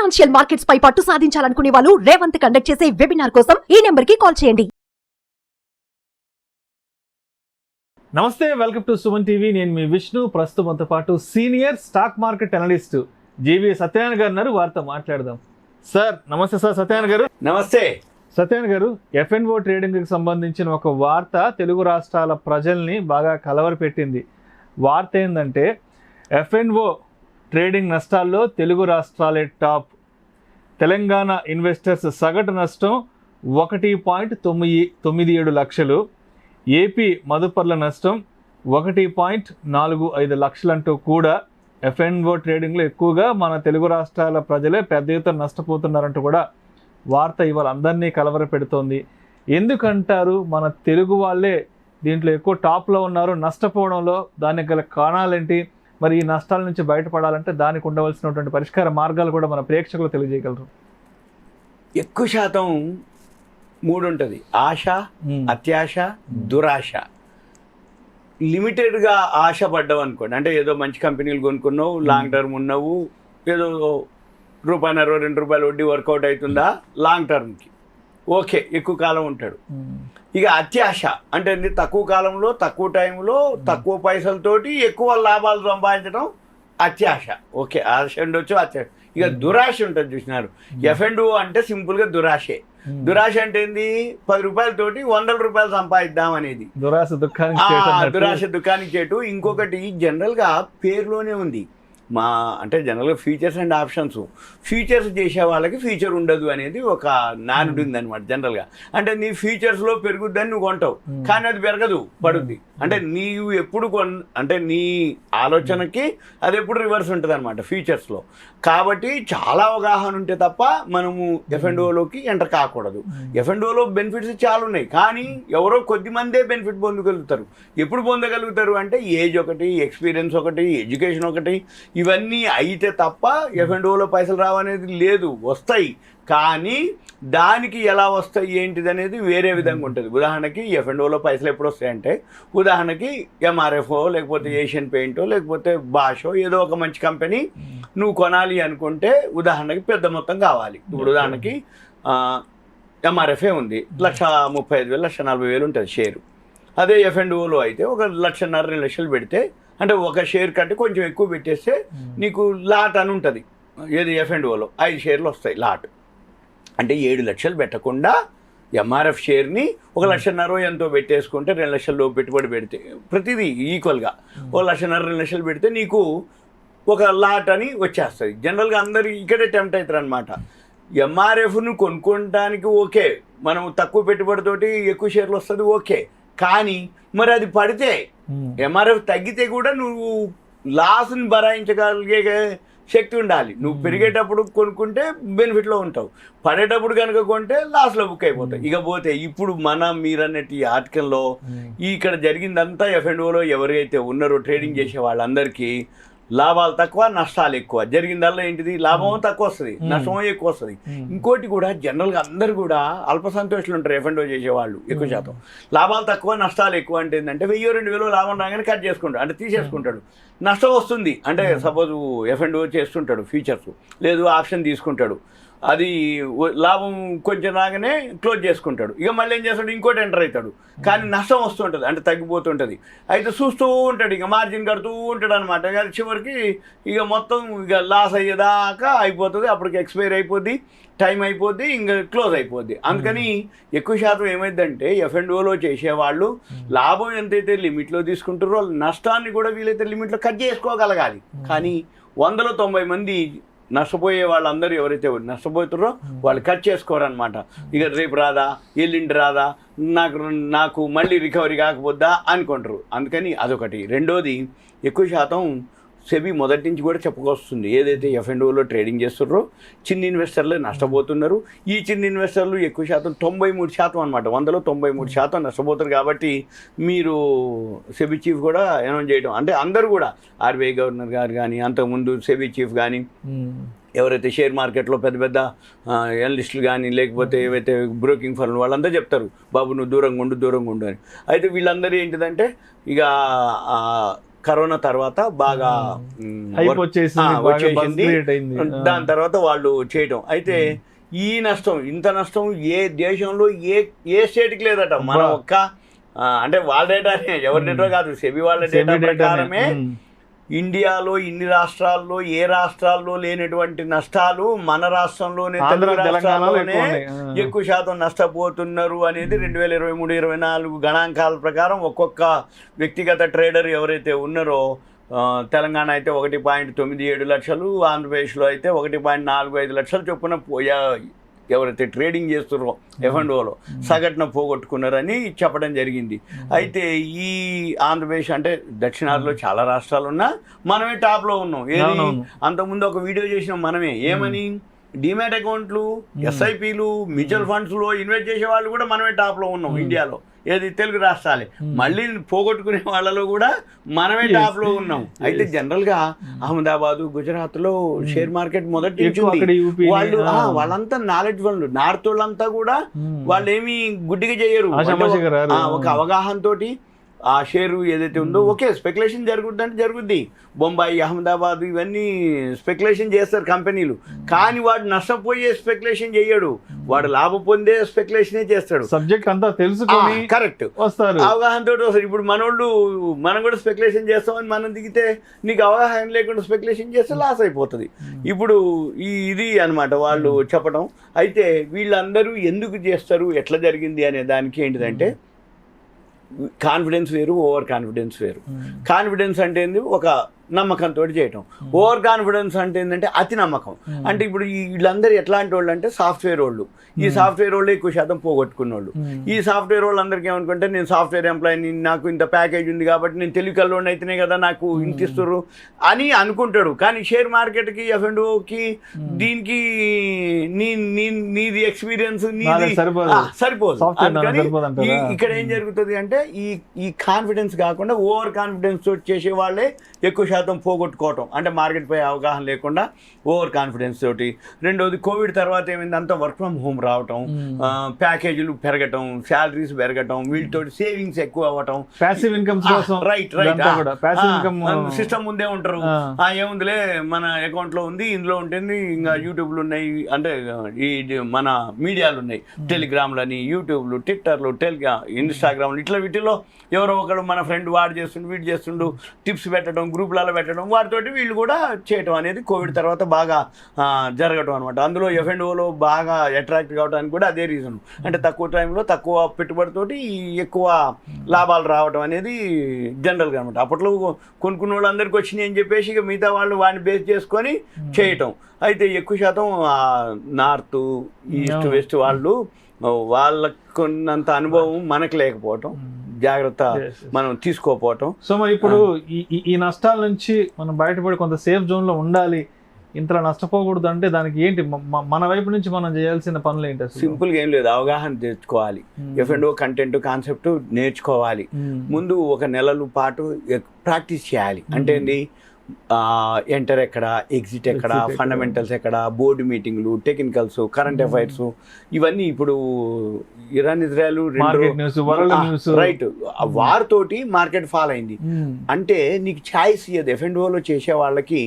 Financial markets పై పట్టు సాధించాలనుకునే వాళ్ళు Revanth conduct చేసే వెబినార్ కోసం ఈ నెంబర్ కి కాల్ చేయండి. నమస్తే, వెల్కమ్ టు సుమన్ టీవీ. నేను మీ విష్ణు. ప్రస్తుతంతో పాటు senior stock market analyst GVS Satyanarayana గారు ఉన్నారు. వారితో మాట్లాడదాం. సార్ నమస్తే. సార్ సత్యనారాయణ గారు నమస్తే. సత్యనారాయణ గారు, F&O ట్రేడింగ్కి సంబంధించిన ఒక వార్త తెలుగు రాష్ట్రాల ప్రజల్ని బాగా కలవరపెట్టింది. వార్త ఏంటంటే F&O ట్రేడింగ్ నష్టాల్లో తెలుగు రాష్ట్రాలే టాప్. తెలంగాణ ఇన్వెస్టర్స్ సగటు నష్టం 1.97 లక్షలు. ఏపీ మదుపర్ల నష్టం 1.45 లక్షలంటూ కూడా F&O ట్రేడింగ్లో ఎక్కువగా మన తెలుగు రాష్ట్రాల ప్రజలే పెద్ద ఎత్తున నష్టపోతున్నారంటూ కూడా వార్త ఇవాళ అందరినీ కలవరపెడుతోంది. ఎందుకంటారు మన తెలుగు వాళ్ళే దీంట్లో ఎక్కువ టాప్లో ఉన్నారు నష్టపోవడంలో? దానికి గల కారణాలేంటి? మరి ఈ నష్టాల నుంచి బయటపడాలంటే దానికి ఉండవలసినటువంటి పరిష్కార మార్గాలు కూడా మన ప్రేక్షకులు తెలియజేయగలరు. ఎక్కువ శాతం 3 ఉంటుంది: ఆశ, అత్యాశ, దురాశ. లిమిటెడ్గా ఆశ పడ్డావు అనుకోండి, అంటే ఏదో మంచి కంపెనీలు కొనుక్కున్నావు, లాంగ్ టర్మ్ ఉన్నావు, ఏదో ₹1, ₹2 వడ్డీ వర్కౌట్ అవుతుందా లాంగ్ టర్మ్కి, ఓకే, ఎక్కువ కాలం ఉంటాడు. ఇక అత్యాశ అంటే తక్కువ కాలంలో, తక్కువ టైంలో, తక్కువ పైసలతోటి ఎక్కువ లాభాలు సంపాదించడం అత్యాశ. ఓకే, ఆశ ఉండొచ్చు, అత్యాశ. ఇక దురాశ ఉంటుంది. చూసినారు, F&O అంటే సింపుల్గా దురాశే. దురాశ అంటే ఏంది? 10 రూపాయలతోటి ₹100 సంపాదిద్దాం అనేది. దురాశ దుకాణానికి చేటు. ఇంకొకటి జనరల్గా పేరులోనే ఉంది. అంటే జనరల్గా ఫ్యూచర్స్ అండ్ ఆప్షన్స్. ఫ్యూచర్స్ చేసే వాళ్ళకి ఫ్యూచర్ ఉండదు అనేది ఒక నానుడు ఉందన్నమాట జనరల్గా. అంటే నీ ఫ్యూచర్స్లో పెరుగుద్దని నువ్వు కొంటావు, కానీ అది పెరగదు, పడుద్ది. అంటే నీవు ఎప్పుడు అంటే నీ ఆలోచనకి అది ఎప్పుడు రివర్స్ ఉంటుంది అనమాట ఫ్యూచర్స్లో. కాబట్టి చాలా అవగాహన ఉంటే తప్ప మనము F&Oలోకి ఎంటర్ కాకూడదు. F&Oలో బెనిఫిట్స్ చాలా ఉన్నాయి, కానీ ఎవరో కొద్ది మందే బెనిఫిట్ పొందగలుగుతారు. ఎప్పుడు పొందగలుగుతారు అంటే ఏజ్ ఒకటి, ఎక్స్పీరియన్స్ ఒకటి, ఎడ్యుకేషన్ ఒకటి, ఇవన్నీ అయితే తప్ప F&Oలో పైసలు రావనేది లేదు. వస్తాయి, కానీ దానికి ఎలా వస్తాయి ఏంటిది అనేది వేరే విధంగా ఉంటుంది. ఉదాహరణకి F&Oలో పైసలు ఎప్పుడు వస్తాయంటే, ఉదాహరణకి MRFO లేకపోతే ఏషియన్ పెయింటో లేకపోతే బాషో ఏదో ఒక మంచి కంపెనీ నువ్వు కొనాలి అనుకుంటే, ఉదాహరణకి పెద్ద మొత్తం కావాలి. ఇప్పుడు ఉదాహరణకి MRFA ఉంది, 1,35,000 1,40,000 ఉంటుంది షేరు. అదే F&Oలో అయితే 1,50,000 2 లక్షలు పెడితే, అంటే ఒక షేర్ కంటే కొంచెం ఎక్కువ పెట్టేస్తే నీకు లాట్ అని ఉంటుంది. ఏది? F&Oలో 5 షేర్లు వస్తాయి లాట్. అంటే 7 లక్షలు పెట్టకుండా MRF షేర్ని 1,50,000 ఎంతో పెట్టేసుకుంటే, 2 లక్షల్లో పెట్టుబడి పెడితే, ప్రతిదీ ఈక్వల్గా 1,50,000 2 లక్షలు పెడితే నీకు ఒక లాట్ అని వచ్చేస్తుంది. జనరల్గా అందరు ఇక్కడే టెంప్ట్ అవుతారు అనమాట. MRFను కొనుక్కోవడానికి ఓకే, మనం తక్కువ పెట్టుబడితోటి ఎక్కువ షేర్లు వస్తుంది, ఓకే. కానీ మరి అది పడితే, MRF తగ్గితే కూడా నువ్వు లాస్ని భరాయించగలిగే శక్తి ఉండాలి. నువ్వు పెరిగేటప్పుడు కొనుక్కుంటే బెనిఫిట్లో ఉంటావు, పడేటప్పుడు కనుక కొంటే లాస్లో బుక్ అయిపోతావు. ఇక పోతే ఇప్పుడు మీరన్నట్టు ఈ ఆర్టికల్లో ఇక్కడ జరిగిందంతా F&Oలో ఎవరైతే ఉన్నారో ట్రేడింగ్ చేసే వాళ్ళందరికీ లాభాలు తక్కువ, నష్టాలు ఎక్కువ. జరిగిందల్లా ఏంటిది? లాభం తక్కువ వస్తుంది, నష్టమో ఎక్కువ వస్తుంది. ఇంకోటి కూడా జనరల్గా అందరు కూడా అల్ప సంతోషాలు ఉంటారు F&O చేసేవాళ్ళు ఎక్కువ శాతం. లాభాలు తక్కువ, నష్టాలు ఎక్కువ అంటే ఏంటంటే 1,000-2,000 లాభం రాగానే కట్ చేసుకుంటాడు, అంటే తీసేసుకుంటాడు. నష్టం వస్తుంది అంటే సపోజ్ F&O చేస్తుంటాడు ఫ్యూచర్స్, లేదు ఆప్షన్ తీసుకుంటాడు, అది లాభం కొంచెం రాగానే క్లోజ్ చేసుకుంటాడు. ఇక మళ్ళీ ఏం చేస్తాడు? ఇంకోటి ఎంటర్ అవుతాడు, కానీ నష్టం వస్తుంటుంది, అంటే తగ్గిపోతుంటుంది. అయితే చూస్తూ ఉంటాడు, ఇక మార్జిన్ కడుతూ ఉంటాడు అనమాట. చివరికి ఇక మొత్తం ఇక లాస్ అయ్యేదాకా అయిపోతుంది. అప్పటికి ఎక్స్పైర్ అయిపోద్ది, టైం అయిపోద్ది, ఇంకా క్లోజ్ అయిపోద్ది. అందుకని ఎక్కువ శాతం ఏమైందంటే F&Oలో చేసేవాళ్ళు లాభం ఎంతైతే లిమిట్లో తీసుకుంటారో నష్టాన్ని కూడా వీలైతే లిమిట్లో కట్ చేసుకోగలగాలి. కానీ 100లో 90 మంది నష్టపోయే వాళ్ళందరూ ఎవరైతే నష్టపోతున్నారో వాళ్ళు కట్ చేసుకోరనమాట. ఇక రేపు రాదా, ఎల్లుండి రాదా, నాకు మళ్ళీ రికవరీ కాకపోద్దా అనుకుంటారు. అందుకని అదొకటి. రెండోది, ఎక్కువ శాతం సెబీ మొదటి నుంచి కూడా చెప్పుకొస్తుంది, ఏదైతే F&Oలో ట్రేడింగ్ చేస్తున్నారో చిన్న ఇన్వెస్టర్లే నష్టపోతున్నారు. ఈ చిన్న ఇన్వెస్టర్లు ఎక్కువ శాతం 93% అనమాట, 100లో 93% నష్టపోతారు. కాబట్టి మీరు సెబీ చీఫ్ కూడా అనౌన్స్ చేయడం, అంటే అందరూ కూడా RBI గవర్నర్ గారు కానీ, అంతకుముందు సెబీ చీఫ్ కానీ, ఎవరైతే షేర్ మార్కెట్లో పెద్ద పెద్ద ఎనలిస్టులు కానీ లేకపోతే ఏవైతే బ్రోకింగ్ ఫర్మ్లు వాళ్ళంతా చెప్తారు, బాబు నువ్వు దూరంగా ఉండు అని. అయితే వీళ్ళందరూ ఏంటిదంటే ఇక కరోనా తర్వాత బాగా హైప్ వచ్చేసింది, బాగా buzz create అయింది. దాని తర్వాత వాళ్ళు చేయటం. అయితే ఈ నష్టం, ఇంత నష్టం ఏ దేశంలో ఏ స్టేట్కి లేదట. మన ఒక్క అంటే వాళ్ళ డేటానే, ఎవరి డేటా కాదు, సెబీ వాళ్ళ డేటా ప్రకారమే ఇండియాలో ఇన్ని రాష్ట్రాల్లో ఏ రాష్ట్రాల్లో లేనటువంటి నష్టాలు మన రాష్ట్రంలోనే, తెలుగు రాష్ట్రాల్లోనే ఎక్కువ శాతం నష్టపోతున్నారు అనేది 2023-24 గణాంకాల ప్రకారం ఒక్కొక్క వ్యక్తిగత ట్రేడర్ ఎవరైతే ఉన్నారో, తెలంగాణ అయితే 1.97 లక్షలు, ఆంధ్రప్రదేశ్లో అయితే 1.45 లక్షలు చొప్పున ఎవరైతే ట్రేడింగ్ చేస్తున్నారో F&Oలో సగటున పోగొట్టుకున్నారని చెప్పడం జరిగింది. అయితే ఈ ఆంధ్రప్రదేశ్ అంటే దక్షిణాదిలో చాలా రాష్ట్రాలు ఉన్నా మనమే టాప్లో ఉన్నాం. ఏది అంతకుముందు ఒక వీడియో చేసినాం మనమే, ఏమని డిమాట్ అకౌంట్లు, ఎస్ఐపీలు, మ్యూచువల్ ఫండ్స్లో ఇన్వెస్ట్ చేసే వాళ్ళు కూడా మనమే టాప్లో ఉన్నాం ఇండియాలో. ఏది తెలుగు రాష్ట్రాలే. మళ్ళీ పోగొట్టుకునే వాళ్ళలో కూడా మనమే టాప్లో ఉన్నాం. అయితే జనరల్గా అహ్మదాబాద్, గుజరాత్లో షేర్ మార్కెట్ మొదటి వాళ్ళు వాళ్ళంతా నాలెడ్జ్ వాళ్ళు, నార్త్ వాళ్ళంతా కూడా వాళ్ళు ఏమి గుడ్డిగా చేయరు. ఒక అవగాహనతోటి ఆ షేరు ఏదైతే ఉందో ఓకే స్పెక్యులేషన్ జరుగుద్దంటే జరుగుద్ది. బొంబాయి, అహ్మదాబాద్ ఇవన్నీ స్పెక్యులేషన్ చేస్తారు కంపెనీలు, కానీ వాడు నష్టపోయే స్పెక్యులేషన్ చేయడు, వాడు లాభం పొందే స్పెక్యులేషనే చేస్తాడు. సబ్జెక్ట్ అంతా తెలుసుకొని కరెక్ట్ వస్తారు, అవగాహనతో వస్తారు. ఇప్పుడు మనోళ్ళు మనం కూడా స్పెక్యులేషన్ చేస్తామని మనం దిగితే నీకు అవగాహన లేకుండా స్పెక్యులేషన్ చేస్తే లాస్ అయిపోతుంది. ఇప్పుడు ఇది అనమాట వాళ్ళు చెప్పడం. అయితే వీళ్ళందరూ ఎందుకు చేస్తారు, ఎట్లా జరిగింది అనే దానికి ఏంటిదంటే కాన్ఫిడెన్స్ వేరు, ఓవర్ కాన్ఫిడెన్స్ వేరు. కాన్ఫిడెన్స్ అంటే ఏంది, ఒక నమ్మకంతో చేయటం. ఓవర్ కాన్ఫిడెన్స్ అంటే ఏంటంటే అతి నమ్మకం. అంటే ఇప్పుడు వీళ్ళందరూ ఎట్లాంటి వాళ్ళు అంటే సాఫ్ట్వేర్ వాళ్ళు. ఈ సాఫ్ట్వేర్ వాళ్ళు ఎక్కువ శాతం పోగొట్టుకున్న వాళ్ళు. ఈ సాఫ్ట్వేర్ వాళ్ళందరికీ ఏమనుకుంటే నేను సాఫ్ట్వేర్ ఎంప్లాయీని, నాకు ఇంత ప్యాకేజ్ ఉంది కాబట్టి నేను తెలివికల్లోనే అయితేనే కదా నాకు ఇంత ఇస్తారు అని అనుకుంటాడు. కానీ షేర్ మార్కెట్కి, F&Oకి దీనికి నీది ఎక్స్పీరియన్స్ నీది సరిపోదు. ఇక్కడ ఏం జరుగుతుంది అంటే ఈ కాన్ఫిడెన్స్ కాకుండా ఓవర్ కాన్ఫిడెన్స్ తోటి చేసే వాళ్ళే ఎక్కువ శాతం పోగొట్టుకోవటం. అంటే మార్కెట్ పై అవగాహన లేకుండా ఓవర్ కాన్ఫిడెన్స్ తోటి. రెండోది కోవిడ్ తర్వాత ఏమైంది, అంతా వర్క్ ఫ్రమ్ హోమ్ రావటం, ప్యాకేజీలు పెరగటం, శాలరీస్ పెరగటం, వీటితో సేవింగ్స్ ఎక్కువ అవ్వటం, ప్యాసివ్ ఇన్కమ్ రైట్ సిస్టమ్ ముందే ఉంటారు. ఏముందిలే మన అకౌంట్ లో ఉంది, ఇందులో ఉంటుంది, ఇంకా యూట్యూబ్లు ఉన్నాయి, అంటే ఈ మన మీడియాలు ఉన్నాయి, టెలిగ్రామ్లని, యూట్యూబ్లు, ట్విట్టర్లు, ఇన్స్టాగ్రామ్లు, ఇట్లా వీటిలో ఎవరో ఒకరు మన ఫ్రెండ్ వాడు చేస్తుండు, వీడు చేస్తుండు, టిప్స్ పెట్టడం, గ్రూపులలో పెట్టడం, వాటితోటి వీళ్ళు కూడా చేయటం అనేది కోవిడ్ తర్వాత బాగా జరగటం అనమాట. అందులో F&Oలో బాగా అట్రాక్ట్ కావడానికి కూడా అదే రీజన్. అంటే తక్కువ టైంలో తక్కువ పెట్టుబడితోటి ఎక్కువ లాభాలు రావడం అనేది జనరల్గా అనమాట. అప్పట్లో కొనుక్కున్న వాళ్ళందరికీ వచ్చినాయి అని చెప్పేసి ఇక మిగతా వాళ్ళు వాడిని బేస్ చేసుకొని చేయటం. అయితే ఎక్కువ శాతం నార్త్, ఈస్ట్, వెస్ట్ వాళ్ళు వాళ్ళకున్నంత అనుభవం మనకు లేకపోవటం, జాగ్రత్త మనం తీసుకోకపోవటం. సో మరి ఇప్పుడు ఈ నష్టాల నుంచి మనం బయటపడి కొంత సేఫ్ జోన్ లో ఉండాలి, ఇంతలా నష్టపోకూడదు అంటే దానికి ఏంటి మన వైపు నుంచి మనం చేయాల్సిన పనులు ఏంటి? సింపుల్ గా ఏం లేదు, అవగాహన తెచ్చుకోవాలి. F&O కంటెంట్ కాన్సెప్ట్ నేర్చుకోవాలి. ముందు 1 నెలల పాటు ప్రాక్టీస్ చేయాలి. అంటే ఏంటి, ఎంటర్ ఎక్కడ, ఎగ్జిట్ ఎక్కడ, ఫండమెంటల్స్ ఎక్కడ, బోర్డు మీటింగ్లు, టెక్నికల్స్, కరెంట్ అఫైర్స్, ఇవన్నీ ఇప్పుడు ఇరాన్ ఇజ్రాయల్ రైట్ వారితోటి మార్కెట్ ఫాల్ అయింది అంటే నీకు ఛాయిస్ ఇయ్యదు. F&Oలో చేసే వాళ్ళకి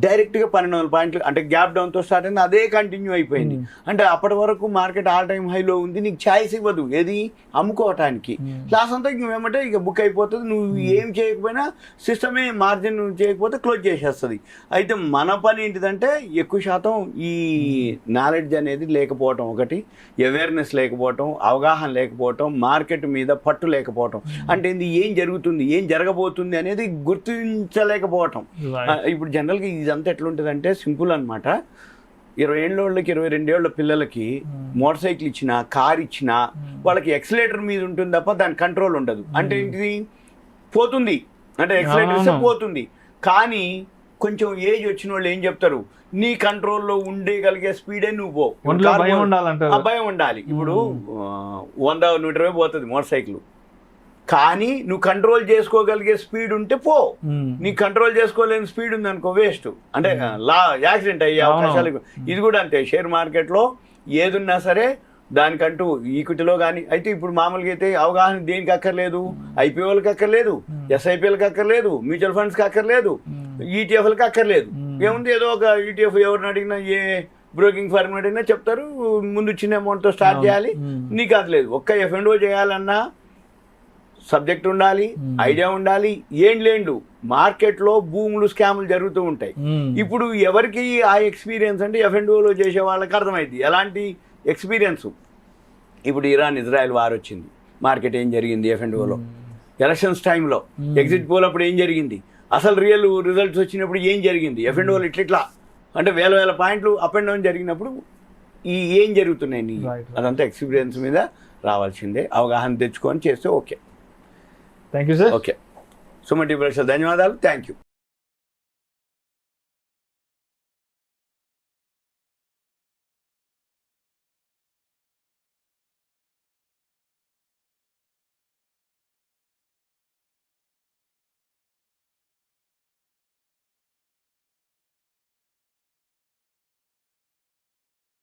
డైరెక్ట్ గా 1200 పాయింట్లు అంటే గ్యాప్ డౌన్ తో స్టార్ట్ అయింది, అదే కంటిన్యూ అయిపోయింది. అంటే అప్పటి వరకు మార్కెట్ ఆల్ టైమ్ హైలో ఉంది, నీకు ఛాయిస్ ఇవ్వదు ఏది అమ్ముకోవటానికి. క్లాస్ అంతా నువ్వేమంటే ఇక బుక్ అయిపోతుంది, నువ్వు ఏం చేయకపోయినా సిస్టమే మార్జిన్ చేయకపోతే క్లోజ్ చేసేస్తుంది. అయితే మన పని ఏంటిదంటే ఎక్కువ శాతం ఈ నాలెడ్జ్ అనేది లేకపోవటం, ఒకటి అవేర్నెస్ లేకపోవటం, అవగాహన లేకపోవటం, మార్కెట్ మీద పట్టు లేకపోవటం. అంటే ఇది ఏం జరుగుతుంది, ఏం జరగబోతుంది అనేది గుర్తించలేకపోవటం. ఇప్పుడు జనరల్గా ఇదంతా ఎట్లుంటుందంటే సింపుల్ అనమాట. 20 ఏళ్ళ వాళ్ళకి, 22 ఏళ్ళ పిల్లలకి మోటార్ సైకిల్ ఇచ్చినా, కార్ ఇచ్చినా వాళ్ళకి ఎక్సలేటర్ మీద ఉంటుంది తప్ప దాని కంట్రోల్ ఉండదు. అంటే ఏంటిది, పోతుంది అంటే ఎక్సలేటర్ పోతుంది. కానీ కొంచెం ఏజ్ వచ్చిన వాళ్ళు ఏం చెప్తారు, నీ కంట్రోల్లో ఉండగలిగే స్పీడే నువ్వు పో, భయం ఉండాలి. ఇప్పుడు 100-120 పోతుంది మోటార్ సైకిల్, కానీ నువ్వు కంట్రోల్ చేసుకోగలిగే స్పీడ్ ఉంటే పో. నీకు కంట్రోల్ చేసుకోలేని స్పీడ్ ఉంది అనుకో వేస్ట్, అంటే యాక్సిడెంట్ అయ్యే అవకాశాలు. ఇది కూడా అంతే, షేర్ మార్కెట్లో ఏదున్నా సరే దానికంటూ ఈక్విటీలో కానీ అయితే ఇప్పుడు మామూలుగా అయితే అవగాహన దేనికి అక్కర్లేదు, ఐపీఓలకు అక్కర్లేదు, ఎస్ఐపీఎల్కి అక్కర్లేదు, మ్యూచువల్ ఫండ్స్కి అక్కర్లేదు, ఈటీఎఫ్లకి అక్కర్లేదు. ఏముంది, ఏదో ఒక ఈటీఎఫ్ ఎవరిని అడిగినా ఏ బ్రోకింగ్ ఫర్మ్ అడిగినా చెప్తారు, ముందు చిన్న అమౌంట్తో స్టార్ట్ చేయాలి. నీకు అది లేదు. ఒక్క F&O చేయాలన్నా సబ్జెక్ట్ ఉండాలి, ఐడియా ఉండాలి. ఏం లేండు మార్కెట్లో భూములు స్కాములు జరుగుతూ ఉంటాయి. ఇప్పుడు ఎవరికి ఆ ఎక్స్పీరియన్స్ అంటే F&Oలో చేసే వాళ్ళకి అర్థమైంది ఎలాంటి ఎక్స్పీరియన్స్. ఇప్పుడు ఇరాన్-ఇజ్రాయెల్ వార్ వచ్చింది, మార్కెట్ ఏం జరిగింది F&Oలో, ఎలక్షన్స్ టైంలో ఎగ్జిట్ పోల్ అప్పుడు ఏం జరిగింది, అసలు రియల్ రిజల్ట్స్ వచ్చినప్పుడు ఏం జరిగింది, F&Oలో ఇట్లా అంటే వేల పాయింట్లు అప్ అండ్ డౌన్ జరిగినప్పుడు ఏం జరుగుతున్నాయి అదంతా ఎక్స్పీరియన్స్ మీద రావాల్సిందే. అవగాహన తెచ్చుకొని చేస్తే okay. Thank you sir. Okay, Suman TV ప్రేక్షకులకు ధన్యవాదాలు. Thank you.